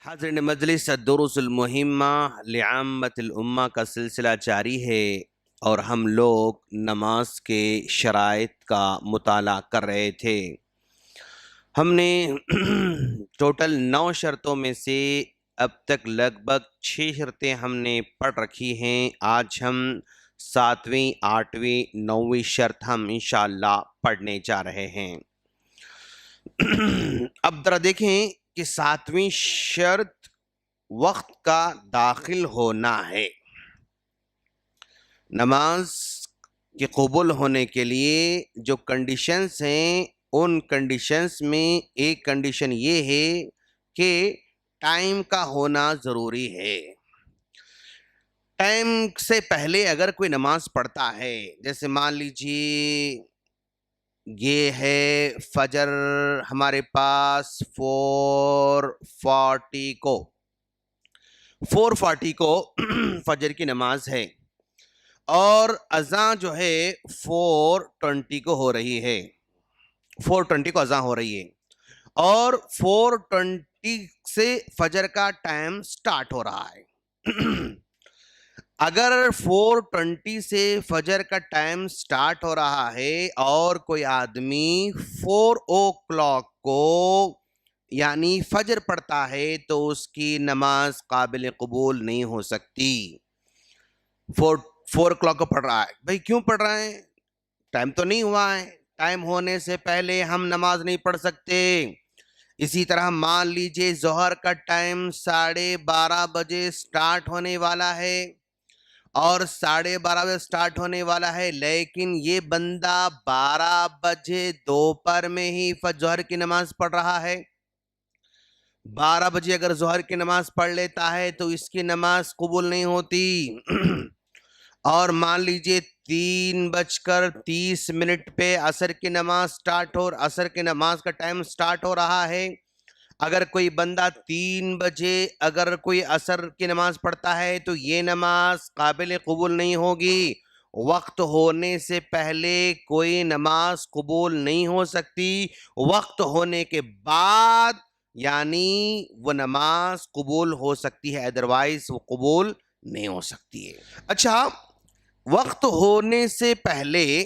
हाज़रीन मजलिस दुरूसुल मुहिम्मा लिआम्मतिल उम्मा का सिलसिला जारी है और हम लोग नमाज के शराइत का मुताला कर रहे थे। हमने टोटल 9 शर्तों में से अब तक लगभग 6 शर्तें हमने पढ़ रखी हैं। आज हम 7वीं, 8वीं, 9वीं शर्त हम इंशाअल्लाह पढ़ने जा रहे हैं। अब ज़रा देखें कि 7वीं शर्त वक्त का दाखिल होना है। नमाज के कबूल होने के लिए जो कंडीशंस हैं, उन कंडीशंस में एक कंडीशन ये है कि टाइम का होना ज़रूरी है। टाइम से पहले अगर कोई नमाज पढ़ता है, जैसे मान लीजिए ये है फजर हमारे पास 4:40 को फजर की नमाज है और अज़ान जो है 4:20 को हो रही है। 4:20 को अज़ान हो रही है और 4:20 से फजर का टाइम स्टार्ट हो रहा है। अगर 4:20 से फजर का टाइम स्टार्ट हो रहा है और कोई आदमी 4 o'clock को यानी फजर पढ़ता है तो उसकी नमाज काबिल कबूल नहीं हो सकती। 4 o'clock को पढ़ रहा है, भाई क्यों पढ़ रहा है? टाइम तो नहीं हुआ है। टाइम होने से पहले हम नमाज नहीं पढ़ सकते। इसी तरह मान लीजिए जोहर का टाइम 12:30 बजे स्टार्ट होने वाला है और 12:30 बजे स्टार्ट होने वाला है, लेकिन ये बंदा 12 बजे दोपहर में ही जोहर की नमाज पढ़ रहा है। 12 बजे अगर जोहर की नमाज पढ़ लेता है तो इसकी नमाज कबूल नहीं होती। और मान लीजिए 3:30 पे असर की नमाज असर की नमाज का टाइम स्टार्ट हो रहा है। अगर कोई बंदा 3 बजे अगर कोई असर की नमाज पढ़ता है तो ये नमाज काबिल कबूल नहीं होगी। वक्त होने से पहले कोई नमाज कबूल नहीं हो सकती। वक्त होने के बाद यानी वो नमाज कबूल हो सकती है, अदरवाइज वो कबूल नहीं हो सकती है। अच्छा, वक्त होने से पहले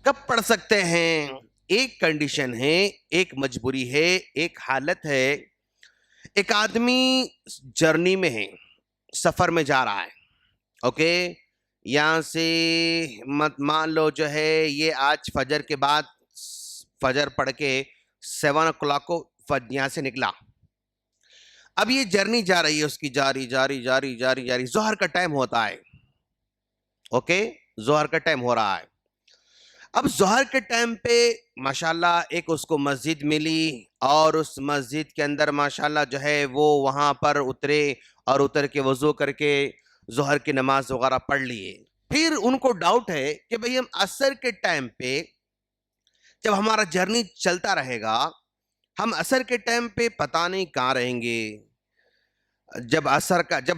कब पढ़ सकते हैं? एक कंडीशन है, एक मजबूरी है, एक हालत है। एक आदमी जर्नी में है, सफर में जा रहा है, ओके। यहां से मत मान लो जो है ये आज फजर के बाद फजर पढ़ के 7 o'clock को यहां से निकला। अब ये जर्नी जा रही है उसकी, जारी जारी जारी जारी जारी जोहर का टाइम होता है, ओके। जोहर का टाइम हो रहा है। अब जोहर के टाइम पे माशाल्लाह एक उसको मस्जिद मिली और उस मस्जिद के अंदर माशाल्लाह जो है वो वहां पर उतरे और उतर के वजू करके जोहर की नमाज वगैरह पढ़ लिए। फिर उनको डाउट है कि भाई हम असर के टाइम पे जब हमारा जर्नी चलता रहेगा, हम असर के टाइम पे पता नहीं कहाँ रहेंगे। जब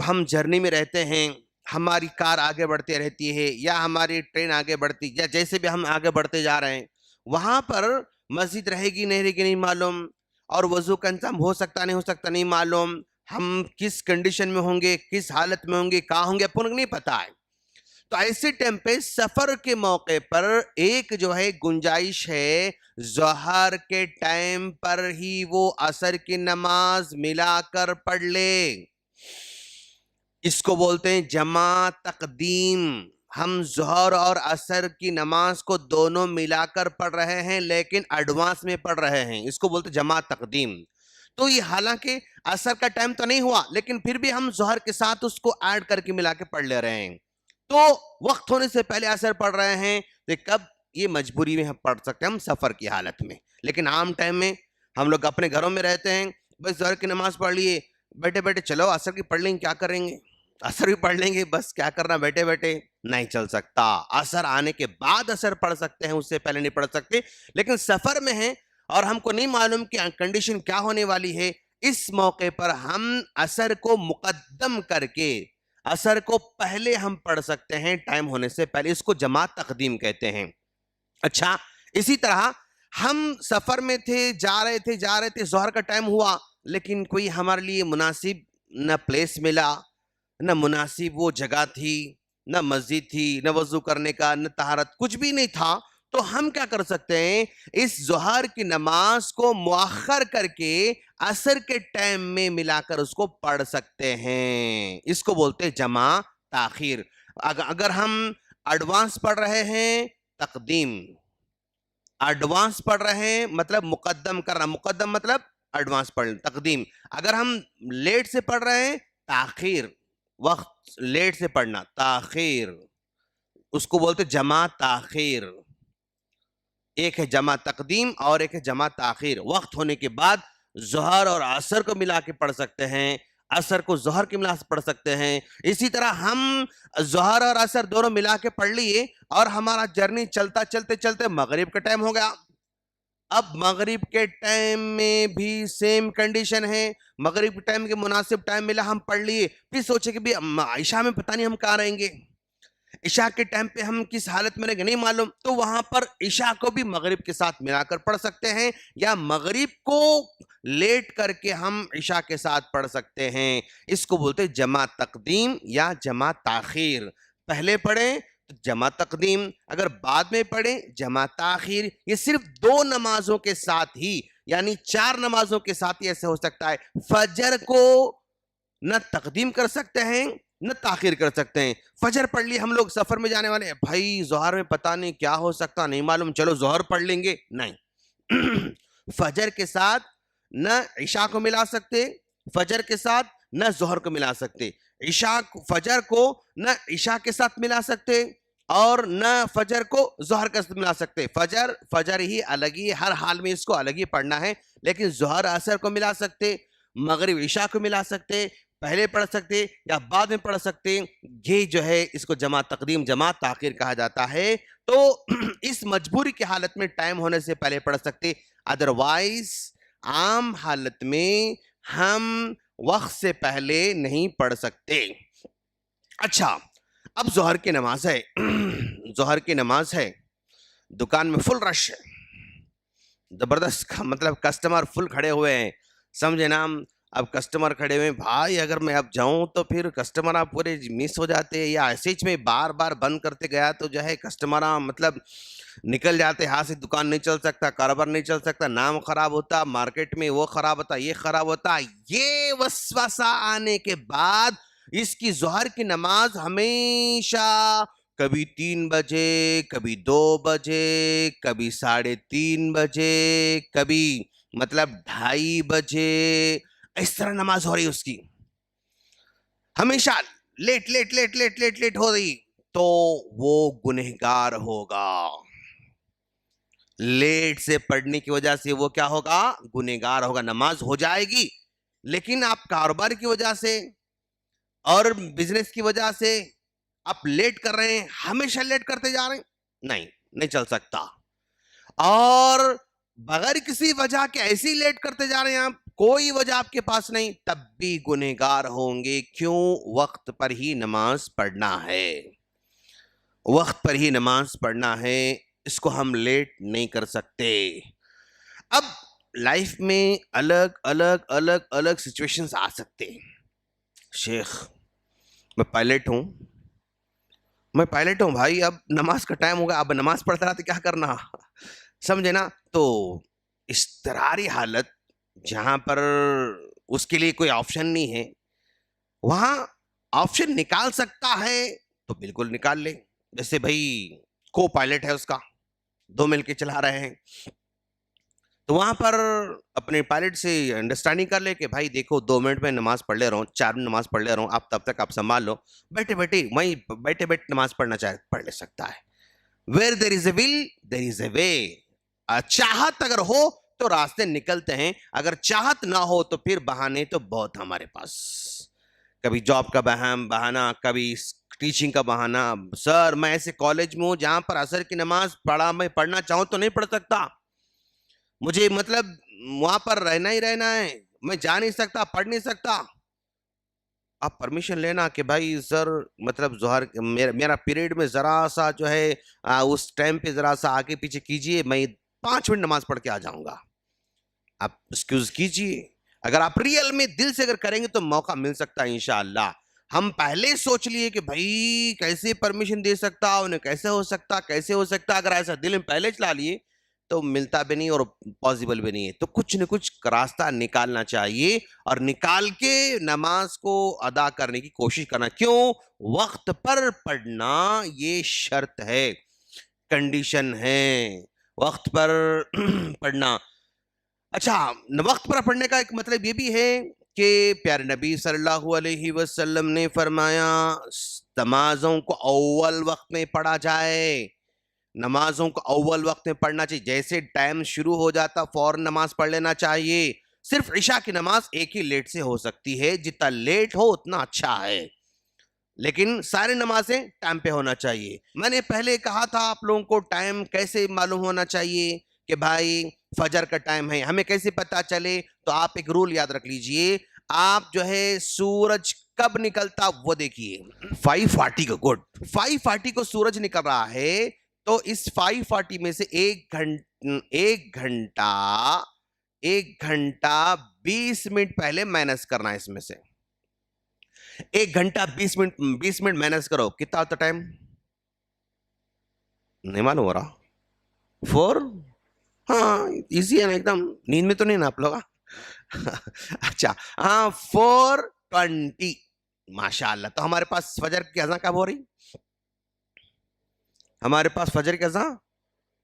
हम जर्नी में रहते हैं, हमारी कार आगे बढ़ती रहती है या हमारी ट्रेन आगे बढ़ती, या जैसे भी हम आगे बढ़ते जा रहे हैं, वहां पर मस्जिद रहेगी नहीं रहेगी नहीं मालूम, और वजू का इंतजाम हो सकता नहीं हो सकता नहीं मालूम। हम किस कंडीशन में होंगे, किस हालत में होंगे, कहाँ होंगे, अपन को नहीं पता है। तो ऐसे टाइम पे सफर के मौके पर एक जो है गुंजाइश है, जोहर के टाइम पर ही वो असर की नमाज मिलाकर पढ़ ले। इसको बोलते हैं जमा तकदीम। हम जोहर और असर की नमाज को दोनों मिलाकर पढ़ रहे हैं लेकिन एडवांस में पढ़ रहे हैं, इसको बोलते हैं जमा तकदीम। तो ये हालांकि असर का टाइम तो नहीं हुआ लेकिन फिर भी हम जोहर के साथ उसको ऐड करके मिला के पढ़ ले रहे हैं। तो वक्त होने से पहले असर पढ़ रहे हैं तो कब ये मजबूरी में हम पढ़ सकते हैं, हम सफर की हालत में। लेकिन आम टाइम में हम लोग अपने घरों में रहते हैं, बस जोहर की नमाज पढ़ लिए, बैठे बैठे चलो असर की पढ़ लेंगे, क्या करेंगे, असर भी पढ़ लेंगे, बस क्या करना बैठे बैठे, नहीं चल सकता। असर आने के बाद असर पढ़ सकते हैं, उससे पहले नहीं पढ़ सकते। लेकिन सफर में है और हमको नहीं मालूम कि कंडीशन क्या होने वाली है, इस मौके पर हम असर को मुकद्दम करके असर को पहले हम पढ़ सकते हैं, टाइम होने से पहले। इसको जमात तकदीम कहते हैं। अच्छा, इसी तरह हम सफर में थे, जा रहे थे जोहर का टाइम हुआ, लेकिन कोई हमारे लिए मुनासिब न प्लेस मिला, न मुनासिब वो जगह थी, न मस्जिद थी, न वजू करने का, न तहारत, कुछ भी नहीं था, तो हम क्या कर सकते हैं, इस जोहर की नमाज को मुअख्खर करके असर के टाइम में मिलाकर उसको पढ़ सकते हैं। इसको बोलते हैं जमा ताखीर। अगर हम एडवांस पढ़ रहे हैं, तकदीम। एडवांस पढ़ रहे हैं मतलब मुकद्दम करना, मुकद्दम मतलब एडवांस पढ़, तकदीम। अगर हम लेट से पढ़ रहे हैं, ताखीर, वक्त लेट से पढ़ना, ताखीर, उसको बोलते जमा ताखीर। एक है जमा तकदीम और एक है जमा ताखीर। वक्त होने के बाद जोहर और असर को मिला के पढ़ सकते हैं, असर को जोहर के मिला पढ़ सकते हैं। इसी तरह हम जोहर और असर दोनों मिला के पढ़ लिए और हमारा जर्नी चलता चलते चलते मगरिब का टाइम हो गया। अब मगरिब के टाइम में भी सेम कंडीशन है, मगरिब के टाइम के मुनासिब टाइम मिला, हम पढ़ लिए, फिर सोचे कि भी ईशा में पता नहीं हम कहाँ रहेंगे, ईशा के टाइम पे हम किस हालत में रहेंगे नहीं मालूम, तो वहां पर ईशा को भी मगरिब के साथ मिलाकर पढ़ सकते हैं, या मगरिब को लेट करके हम ईशा के साथ पढ़ सकते हैं। इसको बोलते हैं जमा तकदीम या जमा ताखीर। पहले पढ़ें तो जमा तकदीम, अगर बाद में पढ़ें जमा ताखीर। ये सिर्फ 2 नमाजों के साथ ही, यानी 4 नमाजों के साथ ही ऐसे हो सकता है। फजर को न तकदीम कर सकते हैं न ताखीर कर सकते हैं। फजर पढ़ ली, हम लोग सफर में जाने वाले हैं, भाई जोहर में पता नहीं क्या हो सकता, नहीं मालूम, चलो जोहर पढ़ लेंगे, नहीं। फजर के साथ न ईशा को मिला सकते, फजर के साथ न जोहर को मिला सकते, फजर को न ईशा के साथ मिला सकते और न फजर को जोहर के साथ मिला सकते। फजर फजर ही अलग ही, हर हाल में इसको अलग ही पढ़ना है, लेकिन जोहर असर को मिला सकते, मगरिब ईशा को मिला सकते, पहले पढ़ सकते या बाद में पढ़ सकते। ये जो है इसको जमा तकदीम जमा ताखीर कहा जाता है। तो इस मजबूरी की हालत में टाइम होने से पहले पढ़ सकते, अदरवाइज आम हालत में हम वक्त से पहले नहीं पढ़ सकते। अच्छा, अब जोहर की नमाज है। जोहर की नमाज है, दुकान में फुल रश है, जबरदस्त, मतलब कस्टमर फुल खड़े हुए हैं, समझे ना। अब कस्टमर खड़े हुए, भाई अगर मैं अब जाऊं तो फिर कस्टमर आप पूरे मिस हो जाते हैं, या ऐसे ही में बार बार बंद करते गया तो जो है कस्टमर मतलब निकल जाते, हाथ से दुकान नहीं चल सकता, कारोबार नहीं चल सकता, नाम खराब होता, मार्केट में वो खराब होता, ये खराब होता। ये वसवसा आने के बाद इसकी जोहर की नमाज हमेशा कभी 3 बजे, कभी 2 बजे, कभी 3:30 बजे, कभी मतलब 2:30 बजे, इस तरह नमाज हो रही उसकी, हमेशा late late late late late late हो रही, तो वो गुनहगार होगा। लेट से पढ़ने की वजह से वो क्या होगा, गुनहगार होगा। नमाज हो जाएगी, लेकिन आप कारोबार की वजह से और बिजनेस की वजह से आप लेट कर रहे हैं, हमेशा लेट करते जा रहे हैं, नहीं नहीं चल सकता। और बगैर किसी वजह के ऐसे ही लेट करते जा रहे हैं आप, कोई वजह आपके पास नहीं, तब भी गुनहगार होंगे। क्यों? वक्त पर ही नमाज पढ़ना है, वक्त पर ही नमाज पढ़ना है, इसको हम लेट नहीं कर सकते। अब लाइफ में अलग अलग अलग अलग सिचुएशंस आ सकते हैं। शेख, मैं पायलट हूं, मैं पायलट हूं भाई, अब नमाज का टाइम होगा, अब नमाज पढ़ता रहा तो क्या करना, समझे ना। तो इस्तरारी हालत जहां पर उसके लिए कोई ऑप्शन नहीं है, वहां ऑप्शन निकाल सकता है तो बिल्कुल निकाल ले। जैसे भाई को पायलट है, उसका 2 मिलके चला रहे हैं, तो वहां पर अपने पायलट से अंडरस्टैंडिंग कर ले कि भाई देखो 2 मिनट में नमाज पढ़ ले रहा हूँ, 4 मिनट नमाज पढ़ ले रहा हूँ, आप तब तक आप संभाल लो, बैठे बैठे वहीं बैठे बैठे नमाज पढ़ना चाहे पढ़ ले सकता है। Where there is a will there is a way. चाहत अगर हो तो रास्ते निकलते हैं, अगर चाहत ना हो तो फिर बहाने तो बहुत हमारे पास, कभी जॉब का बहाना, कभी टीचिंग का बहाना। सर मैं ऐसे कॉलेज में हूं जहां पर असर की नमाज मैं पढ़ना चाहूं तो नहीं पढ़ सकता, मुझे मतलब वहां पर रहना ही रहना है, मैं जा नहीं सकता, पढ़ नहीं सकता। आप परमिशन लेना कि भाई सर मतलब जोहर मेरा पीरियड में जरा सा जो है उस टाइम पे जरा सा आगे पीछे कीजिए, मैं 5 मिनट नमाज पढ़ के आ जाऊंगा। आप एक्सक्यूज कीजिए, अगर आप रियल में दिल से अगर करेंगे तो मौका मिल सकता है इंशाअल्लाह। हम पहले सोच लिए कि भाई कैसे परमिशन दे सकता, उन्हें कैसे हो सकता, कैसे हो सकता, अगर ऐसा दिल में पहले चला लिए तो मिलता भी नहीं और पॉसिबल भी नहीं है। तो कुछ न कुछ रास्ता निकालना चाहिए और निकाल के नमाज को अदा करने की कोशिश करना। क्यों? वक्त पर पढ़ना ये शर्त है, कंडीशन है, वक्त पर पढ़ना। अच्छा, वक्त पर पढ़ने का एक मतलब ये भी है कि प्यारे नबी सल्लल्लाहु अलैहि वसल्लम ने फरमाया नमाजों को अव्वल वक्त में पढ़ा जाए, नमाजों को अव्वल वक्त में पढ़ना चाहिए। जैसे टाइम शुरू हो जाता फौरन नमाज पढ़ लेना चाहिए। सिर्फ इशा की नमाज एक ही लेट से हो सकती है, जितना लेट हो उतना अच्छा है, लेकिन सारी नमाजें टाइम पे होना चाहिए। मैंने पहले कहा था आप लोगों को टाइम कैसे मालूम होना चाहिए कि भाई फजर का टाइम है, हमें कैसे पता चले? तो आप एक रूल याद रख लीजिए, आप जो है सूरज कब निकलता वो देखिए। 5:40 को, गुड, 5:40 को सूरज निकल रहा है, तो इस 5:40 में से एक घंटा 20 मिनट पहले माइनस करना है। इसमें से 1 घंटा 20 मिनट माइनस करो, कितना होता टाइम? नहीं मालूम हो रहा? 4? हाँ, इजी है ना एकदम, नींद में तो नहीं ना आप लोग? अच्छा, हाँ, 4:20 माशाअल्लाह। तो हमारे पास फजर की अज़ान कब हो रही? हमारे पास फजर की अज़ान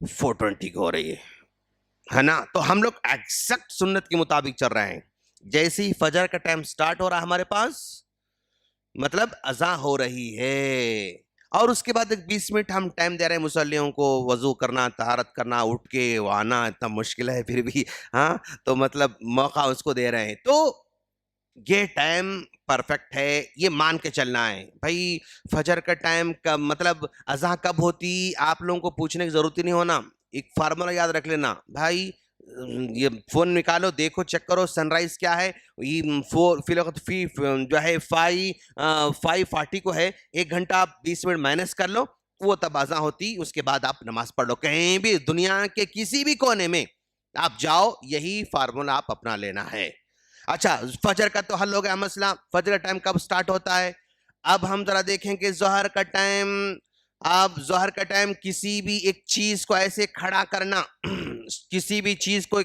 4:20 को हो रही है ना? तो हम लोग एग्जैक्ट सुन्नत के मुताबिक चल रहे हैं। जैसे ही फजर का टाइम स्टार्ट हो रहा है हमारे पास, मतलब अज़ान हो रही है, और उसके बाद एक 20 मिनट हम टाइम दे रहे हैं मुसल्लियों को वजू करना, तहारत करना, उठ के वो आना इतना मुश्किल है फिर भी, हाँ, तो मतलब मौका उसको दे रहे हैं। तो ये टाइम परफेक्ट है, ये मान के चलना है भाई। फजर का टाइम कब, मतलब अज़ान कब होती, आप लोगों को पूछने की जरूरत ही नहीं होना। एक फार्मूला याद रख लेना भाई, ये फोन निकालो, देखो, चेक करो सनराइज क्या है। ये फी जो है 5:40 को है, 1 घंटा 20 मिनट माइनस कर लो, वो तब अज़ान होती, उसके बाद आप नमाज पढ़ लो। कहीं भी दुनिया के किसी भी कोने में आप जाओ, यही फार्मूला आप अपना लेना है। अच्छा, फजर का तो हल हो गया मसला, फजर का टाइम कब स्टार्ट होता है। अब हम जरा देखें कि जोहर का टाइम। अब जोहर का टाइम किसी भी एक चीज को ऐसे खड़ा करना किसी भी चीज को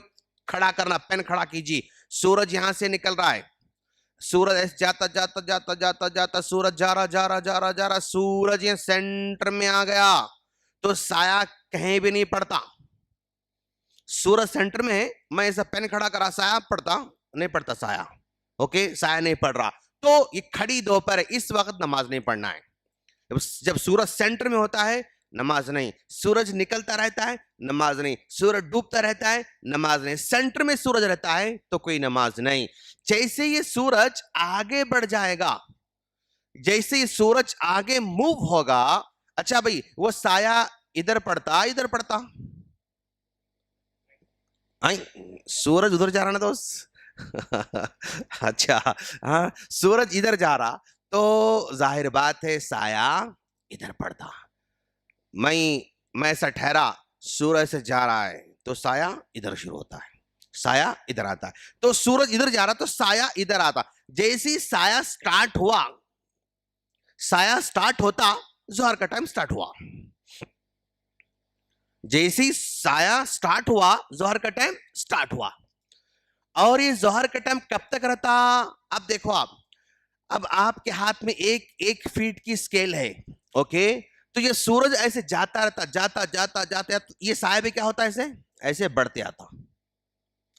खड़ा करना, पेन खड़ा कीजिए। सूरज यहां से निकल रहा है, सूरज ऐसे जाता जाता जाता जाता जाता, सूरज जा रहा जा रहा जा रहा जा रहा, सूरज ये सेंटर में आ गया तो साया कहीं भी नहीं पड़ता। सूरज सेंटर में है, मैं ऐसा पेन खड़ा करा, साया पड़ता नहीं पड़ता? साया, ओके, साया नहीं पड़ रहा, तो ये खड़ी दोपहर है, इस वक्त नमाज नहीं पढ़ना है। जब सूरज सेंटर में होता है नमाज नहीं, सूरज निकलता रहता है नमाज नहीं, सूरज डूबता रहता है नमाज नहीं, सेंटर में सूरज रहता है तो कोई नमाज नहीं। जैसे ये सूरज आगे बढ़ जाएगा, जैसे ये सूरज आगे मूव होगा, अच्छा भाई, वो साया इधर पड़ता इधर पड़ता, आई सूरज उधर जा रहा ना दोस्त अच्छा, हाँ, सूरज इधर जा रहा तो जाहिर बात है साया इधर पड़ता। मैं ऐसा ठहरा, सूरज से जा रहा है तो साया इधर शुरू होता है, साया इधर आता है, तो सूरज इधर जा रहा तो साया इधर आता। जैसे ही साया स्टार्ट हुआ, साया स्टार्ट होता, जोहर का टाइम स्टार्ट हुआ। जैसे ही साया स्टार्ट हुआ, जोहर का टाइम स्टार्ट हुआ। और ये जोहर का टाइम कब तक रहता? अब देखो आप, अब आपके हाथ में एक फीट की स्केल है, ओके, तो ये सूरज ऐसे जाता रहता, जाता जाता जाता, ये साया भी क्या होता है, ऐसे ऐसे बढ़ते आता,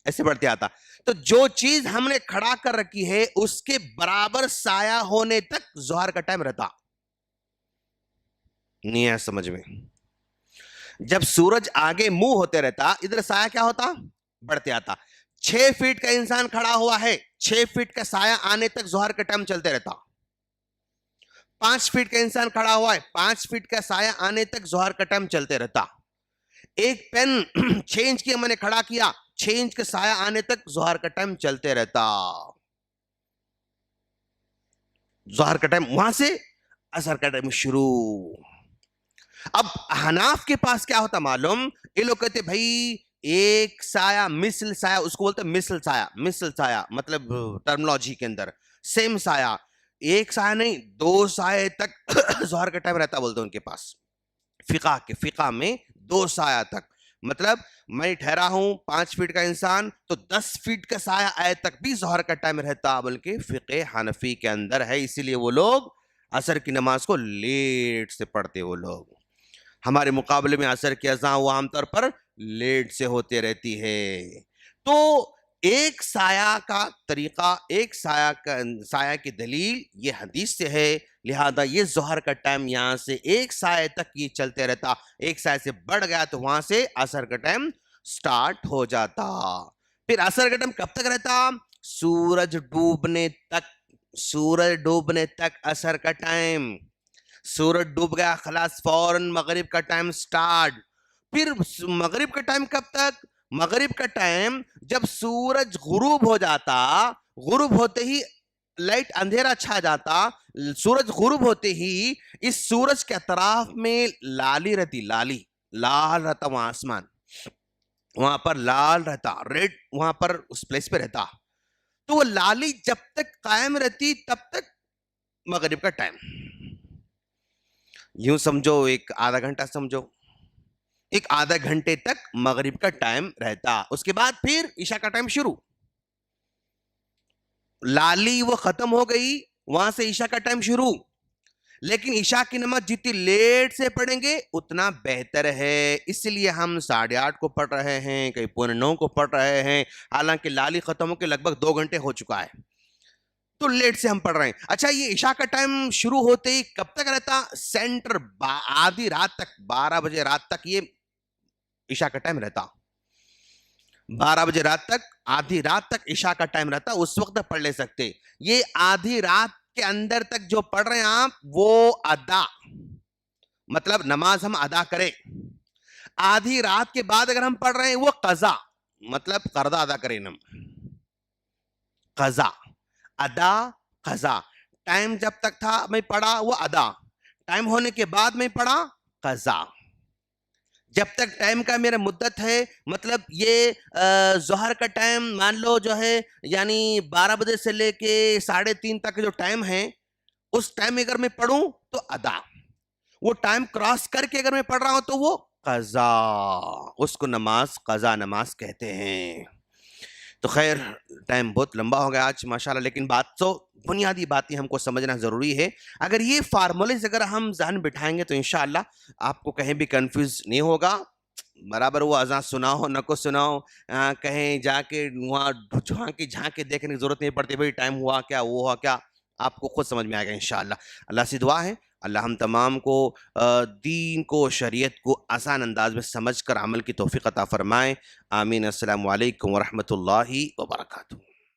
ऐसे बढ़ते आता। तो जो चीज हमने खड़ा कर रखी है उसके बराबर साया होने तक जोहर का टाइम रहता नहीं है, समझ में? जब सूरज आगे मुंह होते रहता, इधर साया क्या होता, बढ़ते आता। 6 फीट का इंसान खड़ा हुआ है, 6 फीट का साया आने तक जोहर का टाइम चलते रहता। 5 फीट का इंसान खड़ा हुआ है, 5 फीट का साया आने तक जोहर का टाइम चलते रहता। एक पेन 6 इंच की मैंने खड़ा किया, 6 इंच का साया आने तक जोहर का टाइम चलते रहता। जोहर का टाइम वहां से असर का टाइम शुरू। अब हनाफ के पास क्या होता मालूम? ये लोग कहते भाई एक साया, मिसल साया उसको बोलते हैं, मिसल साया, मिसल साया मतलब टर्मिनोलॉजी के अंदर सेम साया, एक साया नहीं 2 साये तक जोहर का टाइम रहता बोलते हैं उनके पास। फिका में 2 साया तक, मतलब मैं ठहरा हूं 5 फीट का इंसान तो 10 फीट का साया आए तक भी जोहर का टाइम रहता, बल्कि फिक़े हनफी के अंदर है। इसीलिए वो लोग असर की नमाज को लेट से पढ़ते। वो लोग हमारे मुकाबले में असर की अज़ां वो आमतौर पर लेट से होते रहती है। तो एक साया का तरीका, एक साया की दलील ये हदीस से है, लिहाजा ये जोहर का टाइम यहां से एक साय तक ये चलते रहता, एक साय से बढ़ गया तो वहां से असर का टाइम स्टार्ट हो जाता। फिर असर का टाइम कब तक रहता? सूरज डूबने तक, सूरज डूबने तक असर का टाइम। सूरज डूब गया खलास, फौरन मगरिब का टाइम स्टार्ट। फिर मगरिब का टाइम कब तक? मगरिब का टाइम जब सूरज गुरूब हो जाता, गुरूब होते ही लाइट अंधेरा छा जाता, सूरज गुरूब होते ही इस सूरज के अतराफ में लाली रहती, लाली लाल रहता वहां आसमान, वहां पर लाल रहता, रेड वहां पर उस प्लेस पे रहता। तो वो लाली जब तक कायम रहती तब तक मगरिब का टाइम, यूं समझो एक आधा घंटा समझो, एक आधा घंटे तक मगरिब का टाइम रहता। उसके बाद फिर ईशा का टाइम शुरू, लाली वो खत्म हो गई, वहां से ईशा का टाइम शुरू। लेकिन ईशा की नमाज जितनी लेट से पढ़ेंगे उतना बेहतर है, इसलिए हम 8:30 को पढ़ रहे हैं, कहीं 8:45 को पढ़ रहे हैं, हालांकि लाली खत्म होकर लगभग 2 घंटे हो चुका है, तो लेट से हम पढ़ रहे हैं। अच्छा, ये ईशा का टाइम शुरू होते ही कब तक रहता? सेंटर आधी रात तक, 12 बजे रात तक ये ईशा का टाइम रहता। 12 बजे रात तक, आधी रात तक ईशा का टाइम रहता, उस वक्त पढ़ ले सकते। ये आधी रात के अंदर तक जो पढ़ रहे हैं आप, वो अदा, मतलब नमाज हम अदा करें। आधी रात के बाद अगर हम पढ़ रहे हैं वो कज़ा, मतलब कर्जा अदा करें हम, कज़ा, अदा, कज़ा। टाइम जब तक था मैं पढ़ा वो अदा, टाइम होने के बाद मैं पढ़ा कज़ा। जब तक टाइम का मेरा मुद्दत है, मतलब ये जोहर का टाइम मान लो जो है, यानी 12 बजे से लेके 3:30 तक जो टाइम है, उस टाइम में अगर मैं पढ़ूं तो अदा, वो टाइम क्रॉस करके अगर मैं पढ़ रहा हूं तो वो कज़ा, उसको नमाज कज़ा नमाज कहते हैं। तो खैर टाइम बहुत लंबा हो गया आज माशाल्लाह, लेकिन बात तो बुनियादी बातें हमको समझना ज़रूरी है। अगर ये फार्मूलेज अगर हम ज़हन बिठाएंगे तो इंशाअल्लाह आपको कहीं भी कंफ्यूज नहीं होगा। बराबर वो अज़ान सुनाओ न को सुनाओ, कहीं जाके वहाँ झांके देखने की ज़रूरत नहीं पड़ती, भाई टाइम हुआ क्या, वो हुआ क्या, आपको खुद समझ में आएगा इंशाअल्लाह। अल्लाह से दुआ है अल्लाह हम तमाम को दीन को, शरीयत को आसान अंदाज में समझ कर अमल की तौफीक अता फरमाए। आमीन। अस्सलामु अलैकुम व रहमतुल्लाहि व बरकातुहू।